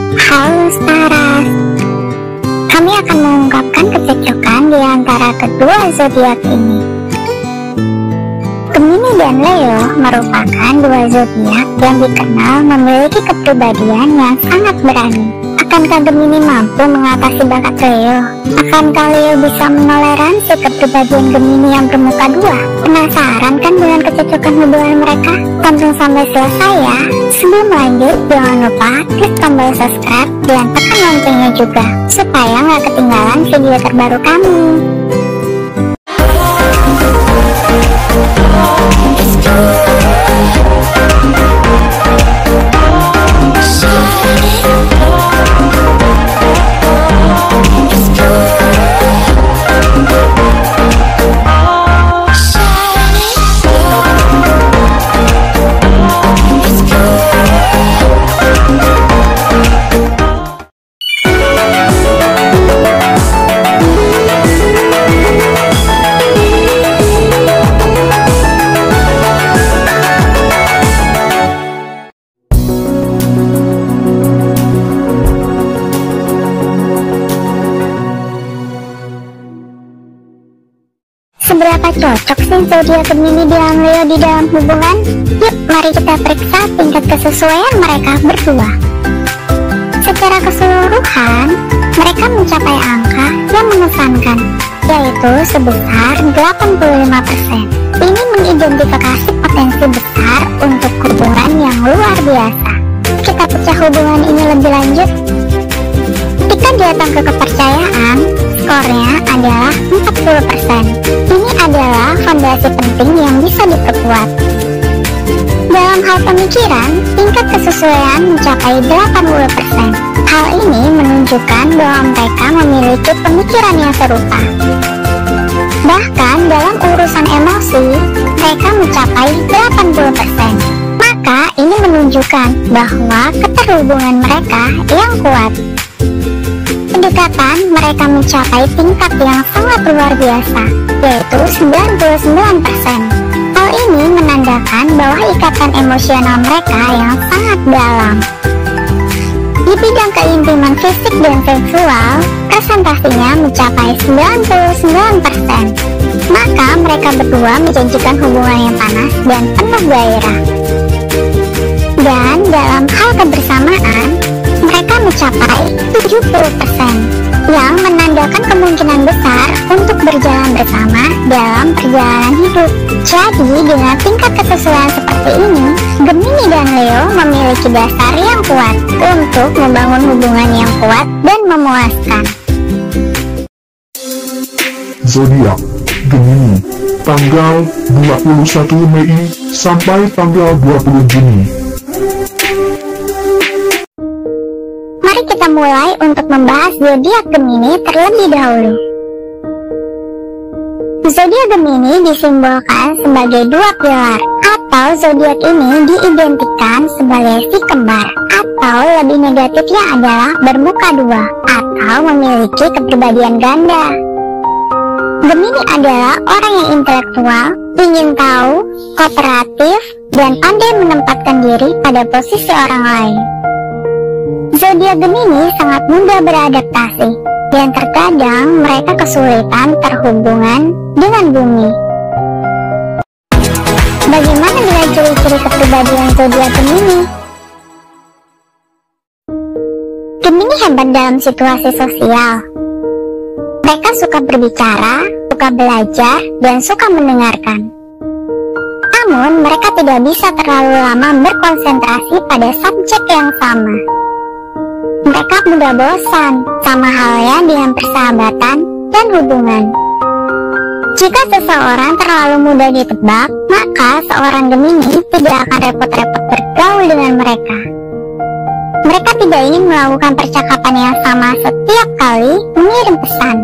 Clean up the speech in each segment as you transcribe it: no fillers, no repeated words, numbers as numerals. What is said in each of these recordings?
Halo Staras, kami akan mengungkapkan kecocokan di antara kedua zodiak ini. Gemini dan Leo merupakan dua zodiak yang dikenal memiliki kepribadian yang sangat berani. Akankah Gemini mampu mengatasi bakat Leo? Akankah Leo bisa menoleransi kepribadian Gemini yang bermuka dua? Penasaran kan dengan kecocokan hubungan mereka? Tonton sampai selesai ya. Sebelum lanjut, jangan lupa klik tombol subscribe dan tekan loncengnya juga, supaya nggak ketinggalan video terbaru kami. Seberapa cocok sih zodiak Gemini dan Leo di dalam hubungan? Yuk, mari kita periksa tingkat kesesuaian mereka berdua. Secara keseluruhan, mereka mencapai angka yang mengesankan, yaitu sebesar 85%. Ini mengidentifikasi potensi besar untuk hubungan yang luar biasa. Kita pecah hubungan ini lebih lanjut. Ketika datang ke kepercayaan, skornya adalah 40%. Ini adalah fondasi penting yang bisa diperkuat. Dalam hal pemikiran, tingkat kesesuaian mencapai 80%. Hal ini menunjukkan bahwa mereka memiliki pemikiran yang serupa. Bahkan dalam urusan emosi, mereka mencapai 80%. Maka ini menunjukkan bahwa keterhubungan mereka yang kuat. Kedekatan mereka mencapai tingkat yang sangat luar biasa, yaitu 99%. Hal ini menandakan bahwa ikatan emosional mereka yang sangat dalam. Di bidang keintiman fisik dan seksual, presentasinya mencapai 99%. Maka mereka berdua menjanjikan hubungan yang panas dan penuh gairah. Dan dalam hal kebersamaan, mereka mencapai 70%, yang menandakan kemungkinan besar untuk berjalan bersama dalam perjalanan hidup. Jadi dengan tingkat kesesuaian seperti ini, Gemini dan Leo memiliki dasar yang kuat untuk membangun hubungan yang kuat dan memuaskan. Zodiak Gemini, tanggal 21 Mei sampai tanggal 20 Juni. Mari kita mulai untuk membahas zodiak Gemini terlebih dahulu. Zodiak Gemini disimbolkan sebagai dua pilar, atau zodiak ini diidentikan sebagai si kembar, atau lebih negatifnya adalah bermuka dua, atau memiliki kepribadian ganda. Gemini adalah orang yang intelektual, ingin tahu, kooperatif, dan pandai menempatkan diri pada posisi orang lain. Zodiak Gemini sangat mudah beradaptasi, dan terkadang mereka kesulitan terhubungan dengan bumi. Bagaimana dengan ciri-ciri kepribadian zodiak Gemini? Gemini hebat dalam situasi sosial. Mereka suka berbicara, suka belajar, dan suka mendengarkan. Namun, mereka tidak bisa terlalu lama berkonsentrasi pada subjek yang sama. Mereka mudah bosan, sama halnya dengan persahabatan dan hubungan. Jika seseorang terlalu mudah ditebak, maka seorang Gemini tidak akan repot-repot bergaul dengan mereka. Mereka tidak ingin melakukan percakapan yang sama setiap kali mengirim pesan.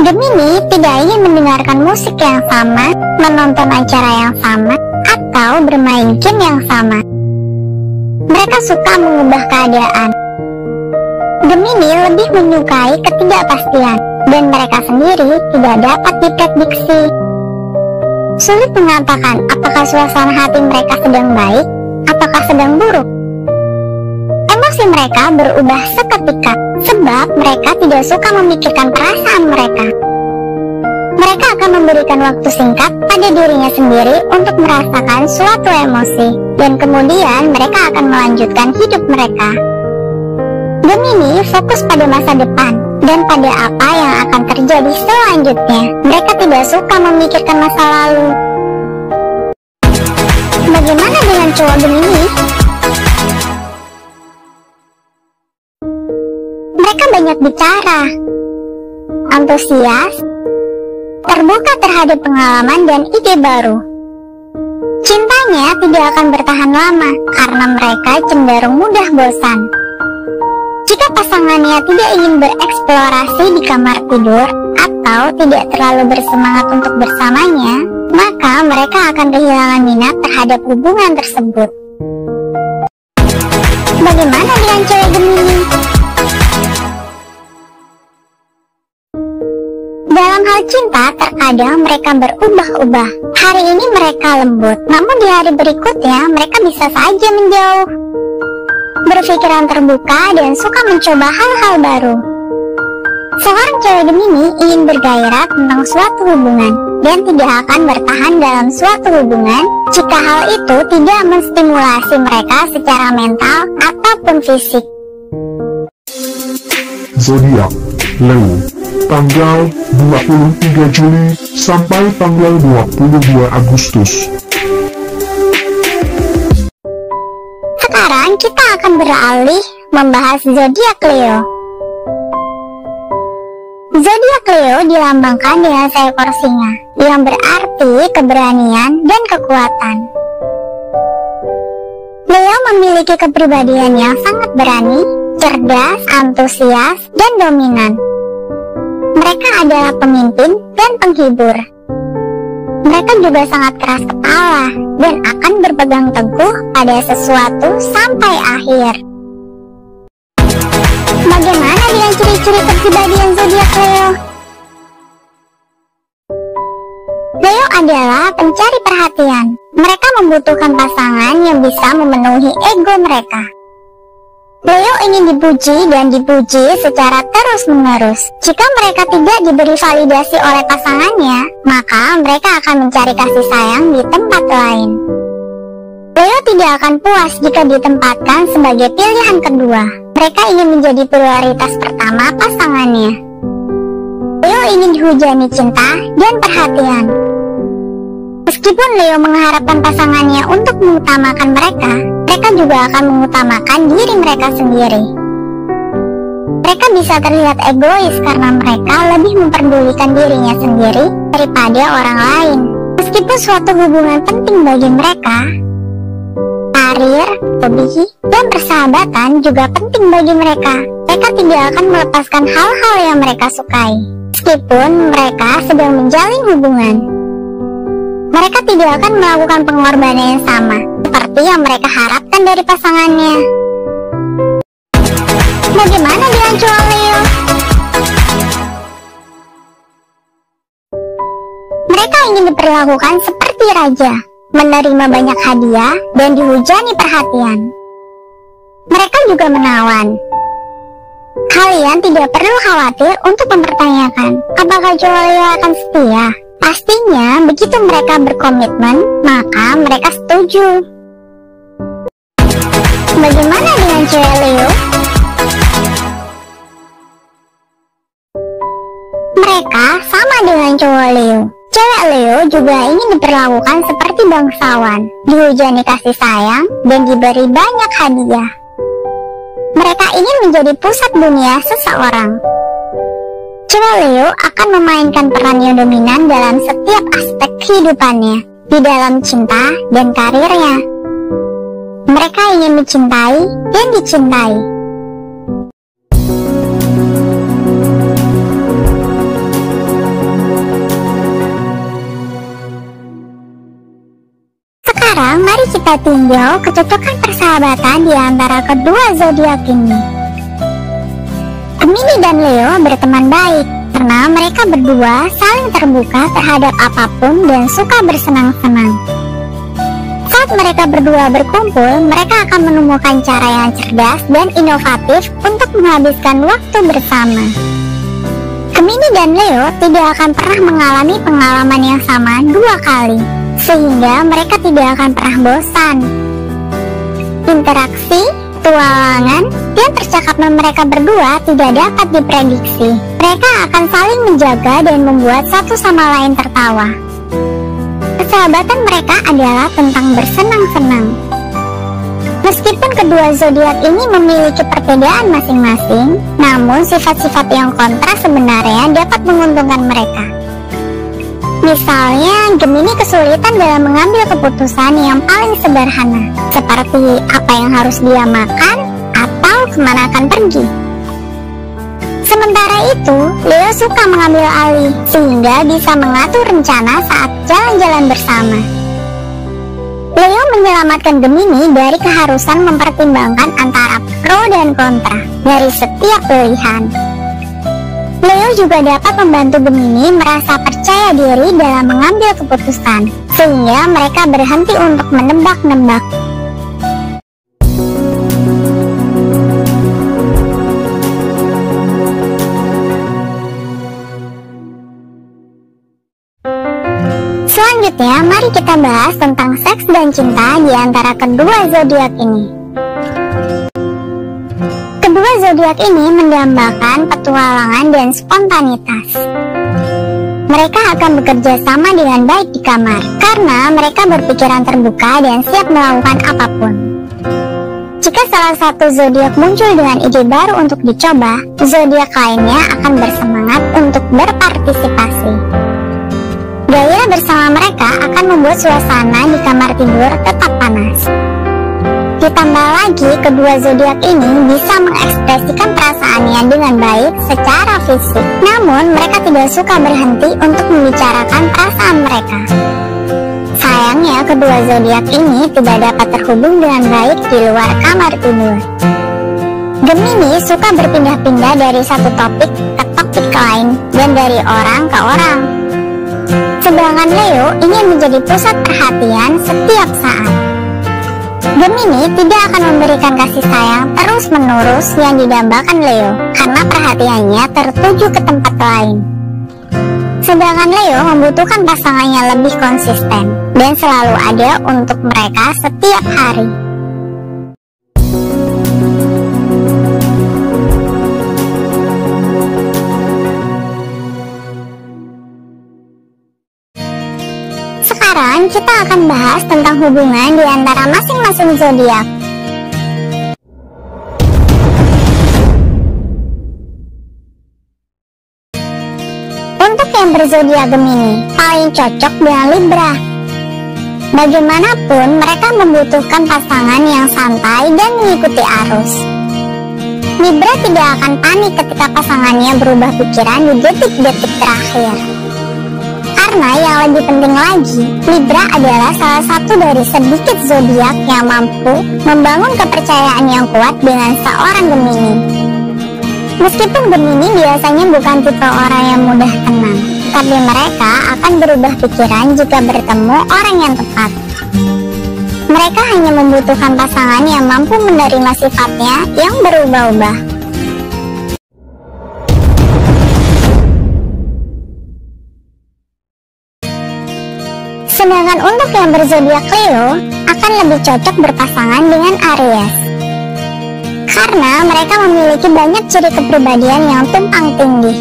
Gemini tidak ingin mendengarkan musik yang sama, menonton acara yang sama, atau bermain game yang sama. Mereka suka mengubah keadaan. Gemini lebih menyukai ketidakpastian, dan mereka sendiri tidak dapat diprediksi. Sulit mengatakan apakah suasana hati mereka sedang baik ataukah sedang buruk. Emosi mereka berubah seketika, sebab mereka tidak suka memikirkan perasaan mereka. Mereka akan memberikan waktu singkat pada dirinya sendiri untuk merasakan suatu emosi, dan kemudian mereka akan melanjutkan hidup mereka. Gemini fokus pada masa depan dan pada apa yang akan terjadi selanjutnya. Mereka tidak suka memikirkan masa lalu. Bagaimana dengan cowok Gemini? Mereka banyak bicara, antusias, terbuka terhadap pengalaman dan ide baru. Cintanya tidak akan bertahan lama karena mereka cenderung mudah bosan. Jika pasangannya tidak ingin bereksplorasi di kamar tidur atau tidak terlalu bersemangat untuk bersamanya, maka mereka akan kehilangan minat terhadap hubungan tersebut. Bagaimana dengan cewek Gemini? Dalam hal cinta, terkadang mereka berubah-ubah. Hari ini mereka lembut, namun di hari berikutnya mereka bisa saja menjauh. Berpikiran terbuka dan suka mencoba hal-hal baru. Seorang cewek Gemini ingin bergairah tentang suatu hubungan dan tidak akan bertahan dalam suatu hubungan jika hal itu tidak menstimulasi mereka secara mental ataupun fisik. Zodiak Leo, tanggal 23 Juli sampai tanggal 22 Agustus. Sekarang kita akan beralih membahas zodiak Leo. Zodiak Leo dilambangkan dengan seekor singa, yang berarti keberanian dan kekuatan. Leo memiliki kepribadian yang sangat berani, cerdas, antusias, dan dominan. Mereka adalah pemimpin dan penghibur. Mereka juga sangat keras kepala dan akan berpegang teguh pada sesuatu sampai akhir. Bagaimana dengan ciri-ciri kepribadian zodiak Leo? Leo adalah pencari perhatian. Mereka membutuhkan pasangan yang bisa memenuhi ego mereka. Leo ingin dipuji dan dipuji secara terus-menerus. Jika mereka tidak diberi validasi oleh pasangannya, maka mereka akan mencari kasih sayang di tempat lain. Leo tidak akan puas jika ditempatkan sebagai pilihan kedua. Mereka ingin menjadi prioritas pertama pasangannya. Leo ingin dihujani cinta dan perhatian. Meskipun Leo mengharapkan pasangannya untuk mengutamakan mereka, mereka juga akan mengutamakan diri mereka sendiri. Mereka bisa terlihat egois karena mereka lebih memperdulikan dirinya sendiri daripada orang lain. Meskipun suatu hubungan penting bagi mereka, karir, hobi, dan persahabatan juga penting bagi mereka. Mereka tidak akan melepaskan hal-hal yang mereka sukai, meskipun mereka sedang menjalin hubungan. Mereka tidak akan melakukan pengorbanan yang sama seperti yang mereka harapkan dari pasangannya. Bagaimana dengan cowok Leo? Mereka ingin diperlakukan seperti raja, menerima banyak hadiah, dan dihujani perhatian. Mereka juga menawan. Kalian tidak perlu khawatir untuk mempertanyakan apakah cowok Leo akan setia. Pastinya begitu mereka berkomitmen, maka mereka setuju. Bagaimana dengan cewek Leo? Mereka sama dengan cowok Leo. Cewek Leo juga ingin diperlakukan seperti bangsawan, dihujani kasih sayang, dan diberi banyak hadiah. Mereka ingin menjadi pusat dunia seseorang. Cewek Leo akan memainkan peran yang dominan dalam setiap aspek kehidupannya, di dalam cinta dan karirnya. Mereka ingin mencintai dan dicintai. Sekarang mari kita tinjau kecocokan persahabatan di antara kedua zodiak ini. Gemini dan Leo berteman baik karena mereka berdua saling terbuka terhadap apapun dan suka bersenang-senang. Saat Saat mereka berdua berkumpul, mereka akan menemukan cara yang cerdas dan inovatif untuk menghabiskan waktu bersama. Gemini dan Leo tidak akan pernah mengalami pengalaman yang sama 2 kali, sehingga mereka tidak akan pernah bosan. Interaksi, petualangan, dan percakapan mereka berdua tidak dapat diprediksi. Mereka akan saling menjaga dan membuat satu sama lain tertawa. Persahabatan mereka adalah tentang bersenang-senang. Meskipun kedua zodiak ini memiliki perbedaan masing-masing, namun sifat-sifat yang kontra sebenarnya dapat menguntungkan mereka. Misalnya, Gemini kesulitan dalam mengambil keputusan yang paling sederhana, seperti apa yang harus dia makan atau kemana akan pergi. Sementara itu, Leo suka mengambil alih, sehingga bisa mengatur rencana saat jalan-jalan bersama. Leo menyelamatkan Gemini dari keharusan mempertimbangkan antara pro dan kontra dari setiap pilihan. Leo juga dapat membantu Gemini merasa percaya diri dalam mengambil keputusan, sehingga mereka berhenti untuk menebak-nebak. Selanjutnya, mari kita bahas tentang seks dan cinta di antara kedua zodiak ini. Kedua zodiak ini mendambakan petualangan dan spontanitas. Mereka akan bekerja sama dengan baik di kamar, karena mereka berpikiran terbuka dan siap melakukan apapun. Jika salah satu zodiak muncul dengan ide baru untuk dicoba, zodiak lainnya akan bersemangat untuk berpartisipasi. Gaya bersama mereka akan membuat suasana di kamar tidur tetap panas. Ditambah lagi, kedua zodiak ini bisa mengekspresikan perasaannya dengan baik secara fisik. Namun, mereka tidak suka berhenti untuk membicarakan perasaan mereka. Sayangnya, kedua zodiak ini tidak dapat terhubung dengan baik di luar kamar tidur. Gemini suka berpindah-pindah dari satu topik ke topik lain dan dari orang ke orang. Sedangkan Leo ingin menjadi pusat perhatian setiap saat. Gemini tidak akan memberikan kasih sayang terus-menerus yang didambakan Leo, karena perhatiannya tertuju ke tempat lain. Sedangkan Leo membutuhkan pasangannya lebih konsisten dan selalu ada untuk mereka setiap hari. Sekarang kita akan bahas tentang hubungan di antara masing-masing zodiak. Untuk yang berzodiak Gemini, paling cocok dengan Libra. Bagaimanapun, mereka membutuhkan pasangan yang santai dan mengikuti arus. Libra tidak akan panik ketika pasangannya berubah pikiran di detik-detik terakhir. Karena yang lebih penting lagi, Libra adalah salah satu dari sedikit zodiak yang mampu membangun kepercayaan yang kuat dengan seorang Gemini. Meskipun Gemini biasanya bukan tipe orang yang mudah tenang, tapi mereka akan berubah pikiran jika bertemu orang yang tepat. Mereka hanya membutuhkan pasangan yang mampu menerima sifatnya yang berubah-ubah. Sedangkan untuk yang berzodiak Leo akan lebih cocok berpasangan dengan Aries, karena mereka memiliki banyak ciri kepribadian yang tumpang tindih.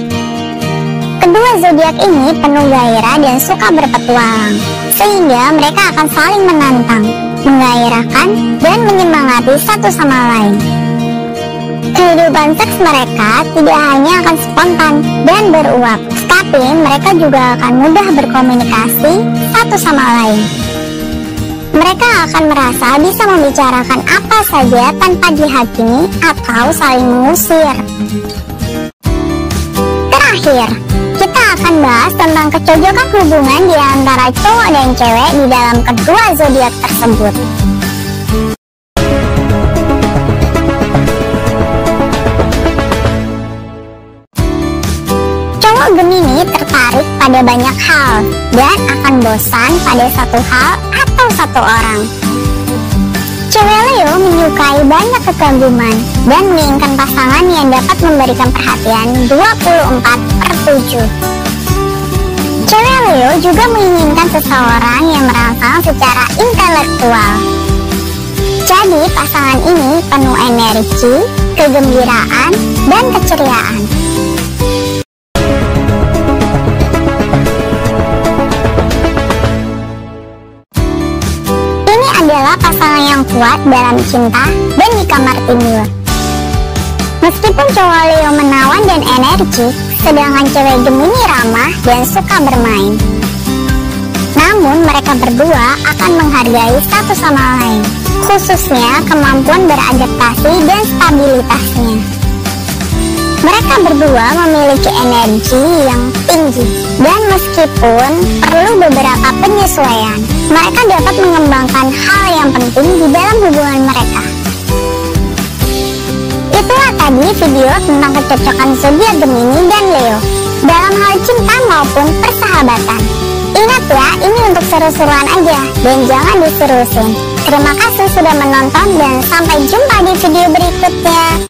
Kedua zodiak ini penuh gairah dan suka berpetualang, sehingga mereka akan saling menantang, menggairahkan, dan menyemangati satu sama lain. Kehidupan seks mereka tidak hanya akan spontan dan beruap, tapi mereka juga akan mudah berkomunikasi satu sama lain. Mereka akan merasa bisa membicarakan apa saja tanpa dihakimi atau saling mengusir. Terakhir, kita akan bahas tentang kecocokan hubungan di antara cowok dan cewek di dalam kedua zodiak tersebut. Gemini tertarik pada banyak hal dan akan bosan pada satu hal atau satu orang. Cewek Leo menyukai banyak kekaguman dan menginginkan pasangan yang dapat memberikan perhatian 24/7. Cewek Leo juga menginginkan seseorang yang merangsang secara intelektual. Jadi pasangan ini penuh energi, kegembiraan, dan keceriaan. Ini adalah pasangan yang kuat dalam cinta dan di kamar tidur. Meskipun cowok Leo menawan dan energik, sedangkan cewek Gemini ramah dan suka bermain. Namun mereka berdua akan menghargai satu sama lain, khususnya kemampuan beradaptasi dan stabilitasnya. Mereka berdua memiliki energi yang tinggi, dan meskipun perlu beberapa penyesuaian, mereka dapat mengembangkan hal yang penting di dalam hubungan mereka. Itulah tadi video tentang kecocokan zodiak Gemini dan Leo dalam hal cinta maupun persahabatan. Ingat ya, ini untuk seru-seruan aja dan jangan diserusin. Terima kasih sudah menonton dan sampai jumpa di video berikutnya.